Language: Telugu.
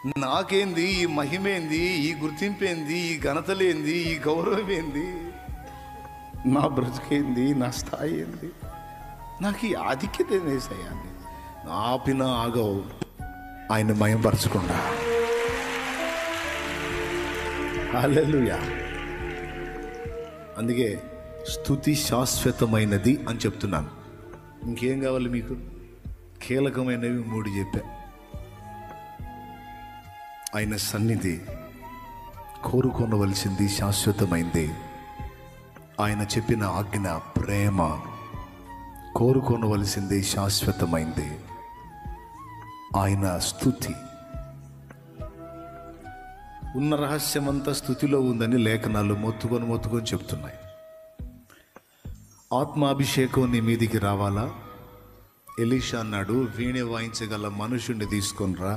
నాకేంది ఈ మహిమేంది, ఈ గుర్తింపేంది, ఈ ఘనతలేంది, ఈ గౌరవం ఏంది, నా బ్రతికేంది, నా స్థాయి ఏంది, నాకు ఈ ఆధిక్యత ఏందేసయ్యాన్ని ఆపిన ఆగవు. ఆయన మయంపరచకుండా హల్లెలూయా. అందుకే స్తుతి శాశ్వతమైనది అని చెప్తున్నాను. ఇంకేం కావాలి మీకు? కీలకమైనవి 3 చెప్పా. ఆయన సన్నిధి కోరుకొనవలసింది శాశ్వతమైంది. ఆయన చెప్పిన ఆజ్ఞ ప్రేమ కోరుకొనవలసింది శాశ్వతమైంది. ఆయన స్తుతి ఉన్న రహస్యమంతా స్తుతిలో ఉందని లేఖనాలు మొత్తుకొని చెప్తున్నాయి. ఆత్మాభిషేకం నీ మీదికి రావాలా? ఎలీషా అన్నాడు, వీణె వాయించగల మనుషుణ్ణి తీసుకొని రా.